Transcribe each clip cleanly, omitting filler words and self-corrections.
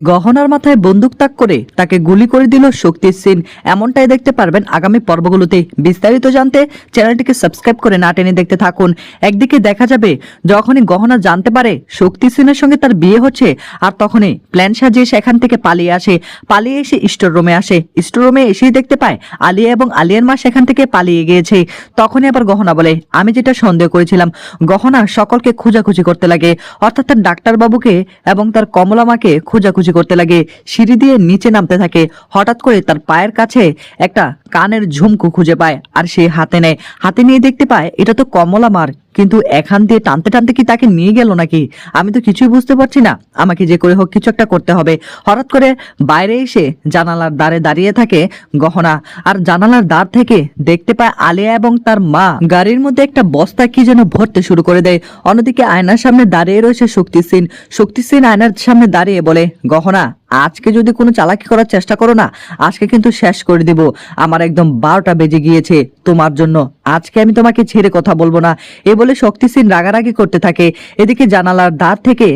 গহনার মাথায় বন্দুক তাক করে তাকে গুলি করে দিল শক্তির সিন। এমনটাই দেখতে পারবেন আগামী পর্বগুলোতে। বিস্তারিত জানতে চ্যানেলটিকে সাবস্ক্রাইব করে না টেনে দেখতে থাকুন। একদিকে দেখা যাবে যখনই গহনা জানতে পারে শক্তি সিনের সঙ্গে তার বিয়ে হচ্ছে, আর তখনই প্ল্যান সাজিয়ে সেখান থেকে পালিয়ে আসে। পালিয়ে এসে স্টোর রুমে আসে। স্টোর রুমে এসেই দেখতে পায় আলিয়া এবং আলিয়ার মা সেখান থেকে পালিয়ে গিয়েছে। তখনই আবার গহনা বলে, আমি যেটা সন্দেহ করেছিলাম। গহনা সকলকে খোঁজাখুঁজি করতে লাগে, অর্থাৎ তার ডাক্তারবাবুকে এবং তার কমলা মাকে খোঁজাখুঁজি করতে লাগে। সিঁড়ি দিয়ে নিচে নামতে থাকে। হঠাৎ করে তার পায়ের কাছে একটা কানের ঝুমকো খুঁজে পায়, আর সে হাতে নেয়। হাতে নিয়ে দেখতে পায় এটা তো কমলা মার, কিন্তু এখান দিয়ে টানতে টানতে কি তাকে নিয়ে গেল নাকি? আমি তো কিছুই বুঝতে পারছি না। আমাকে যে করে হোক কিছু একটা করতে হবে। হঠাৎ করে বাইরে এসে জানালার দ্বারে দাঁড়িয়ে থাকে গহনা, আর জানালার দ্বার থেকে দেখতে পায় আলিয়া এবং তার মা গাড়ির মধ্যে একটা বস্তা কি যেন ভরতে শুরু করে দেয়। অন্যদিকে আয়নার সামনে দাঁড়িয়ে রয়েছে শক্তি সিন। শক্তি সিন আয়নার সামনে দাঁড়িয়ে বলে, গহনা আজকে যদি কোনো চালাকি করার চেষ্টা করো না, আজকে কিন্তু শেষ করে দিব। আমার একদম 12টা বেজে গিয়েছে তোমার জন্য। আজকে আমি তোমাকে ছেড়ে কথা বলবো না। এ বলে শক্তি সিন রাগারাগি করতে থাকে। এদিকে জানালার দ্বার থেকে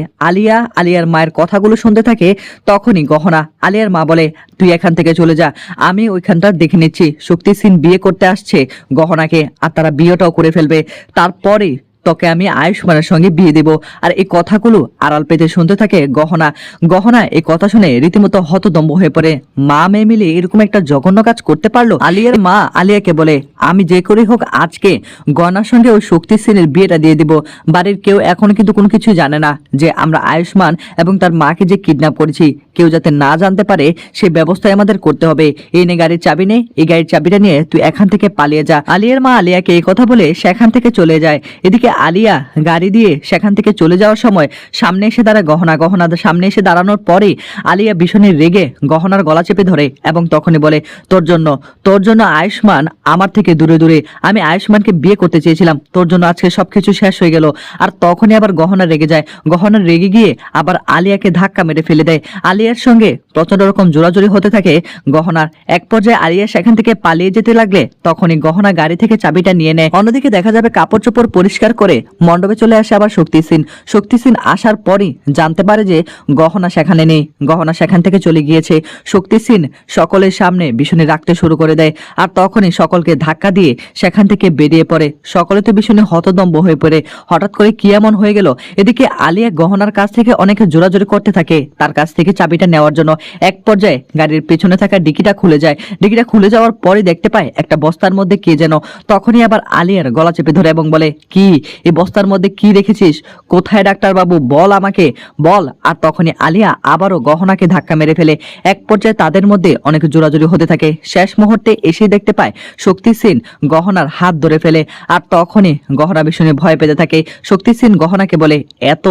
আলিয়ার মায়ের কথাগুলো শুনতে থাকে। তখনই গহনা আলিয়ার মা বলে, তুই এখান থেকে চলে যা, আমি ওইখানটা দেখে নিচ্ছি। শক্তি সিন বিয়ে করতে আসছে গহনাকে, আর তারা বিয়েটাও করে ফেলবে। তারপরে তোকে আমি আয়ুষ্মানের সঙ্গে বিয়ে দেব। আর এই কথাগুলো আড়াল পেতে শুনতে থাকে গহনা এই কথা শুনে রীতিমতো হতদম্ব হয়ে পড়ে। মা মেয়ে মিলে এরকম একটা জঘন্য কাজ করতে পারলো? আলিয়ার মা আলিয়াকে বলে, আমি যে করে হোক আজকে গহনার সঙ্গে ওই শক্তি সিনের বিয়েটা দিয়ে দিব। বাড়ির কেউ এখনো কিন্তু কোনো কিছু জানে না যে আমরা আয়ুষ্মান এবং তার মাকে যে কিডন্যাপ করেছি। কেউ যাতে না জানতে পারে সেই ব্যবস্থায় আমাদের করতে হবে। এই নে গাড়ির চাবি নে, এই গাড়ির চাবিটা নিয়ে তুই এখান থেকে পালিয়ে যা। আলিয়ার মা আলিয়াকে এই কথা বলে সেখান থেকে চলে যায়। এদিকে আলিয়া গাড়ি দিয়ে সেখান থেকে চলে যাওয়ার সময় সামনে এসে দাঁড়ায় গহনা সামনে এসে দাঁড়ানোর পরে আলিয়া ভীষণই রেগে গহনার গলা চেপে ধরে এবং তখনই বলে, তোর জন্য আয়ুষ্মান আমার থেকে দূরে দূরে। আমি আয়ুষ্মানকে বিয়ে করতে চেয়েছিলাম, তোর জন্য আজকে সবকিছু শেষ হয়ে গেল। আর তখনই আবার গহনা রেগে যায়। গহনা রেগে গিয়ে আবার আলিয়াকে ধাক্কা মেরে ফেলে দেয়। আলিয়ার সঙ্গে প্রচন্ড রকম জোরাজোরি হতে থাকে গহনার। এক পর্যায়ে আলিয়া সেখান থেকে পালিয়ে যেতে লাগলে তখনই গহনা গাড়ি থেকে চাবিটা নিয়ে নেয়। অন্যদিকে দেখা যাবে কাপড় চোপড় পরিষ্কার করে মণ্ডপে চলে আসে আবার শক্তি সিন আসার পরই জানতে পারে যে গহনা সেখানে নেই। গহনা সেখান থেকে চলে গিয়েছে। শক্তি সিন সকলের সামনে ভীষণই রাখতে শুরু করে দেয়, আর তখনই সকলকে ধাক্কা দিয়ে সেখান থেকে বেরিয়ে পড়ে। সকলে তো ভীষণই হতদম্ব হয়ে পড়ে। হঠাৎ করে কি এমন হয়ে গেল? এদিকে আলিয়া গহনার কাছ থেকে অনেকে জোরাজোরি করতে থাকে তার কাছ থেকে চাবিটা নেওয়ার জন্য। এক পর্যায়ে গাড়ির পেছনে থাকা ডিকিটা খুলে যায়। ডিকিটা খুলে যাওয়ার পরে দেখতে পায় একটা বস্তার মধ্যে কে যেন। তখনই আবার আলিয়ার গলা চেপে ধরে এবং বলে, কি এই বস্তার মধ্যে কি রেখেছিস? কোথায় ডাক্তার বাবু, বল আমাকে বল। আর তখনই আলিয়া আবারও গহনাকে ধাক্কা মেরে ফেলে। এক পর্যায়ে তাদের মধ্যে অনেক জোরাজোরি হতে থাকে। শেষ মুহূর্তে এসে দেখতে পায় শক্তি সিন গহনার হাত ধরে ফেলে, আর তখনই গহনা ভীষণ ভয় পেতে থাকে। শক্তি সিন গহনাকে বলে, এত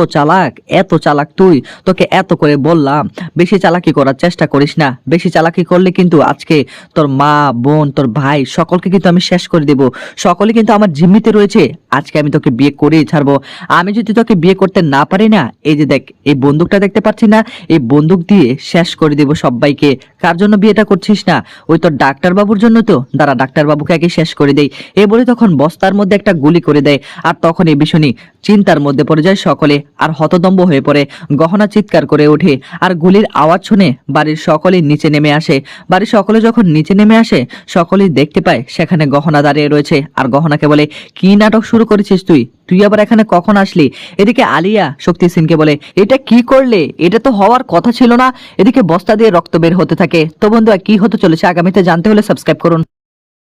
চালাক তুই, তোকে এত করে বললাম বেশি চালাকি করার চেষ্টা করিস না। বেশি চালাকি করলে কিন্তু আজকে তোর মা বোন তোর ভাই সকলকে কিন্তু আমি শেষ করে দেব। সকলে কিন্তু আমার জিম্মিতে রয়েছে। আজকে আমি তোকে বিয়ে করেই ছাড়বো। আমি যদি তোকে বিয়ে করতে না পারি না, এই যে দেখ এই বন্দুকটা দেখতে পাচ্ছি না, এই বন্দুক দিয়ে শেষ করে দেব সবাইকে। কার জন্য বিয়েটা করছিস না? ওই তোর ডাক্তারবাবুর জন্য তো। দাঁড়া, ডাক্তারবাবুকে আগে শেষ করে দেই। এ বলে তখন বস্তার মধ্যে একটা গুলি করে দেয়। আর তখন এই ভীষণই চিন্তার মধ্যে পড়ে যায় সকলে, আর হতদম্ব হয়ে পড়ে। গহনা চিৎকার করে ওঠে, আর গুলির আওয়াজ শুনে বাড়ির সকলেই নিচে নেমে আসে। বাড়ির সকলে যখন নিচে নেমে আসে সকলেই দেখতে পায় সেখানে গহনা দাঁড়িয়ে রয়েছে। আর গহনাকে বলে, কি নাটক শুরু করেছিস তুই আবার এখানে কখন আসলি? এদিকে আলিয়া শক্তি সিনকে বলে, এটা কি করলে? এটা তো হওয়ার কথা ছিল না। এদিকে বস্তা দিয়ে রক্ত বের হতে থাকে। তো বন্ধুরা, কি হতে চলেছে আগামীতে জানতে হলে সাবস্ক্রাইব করুন।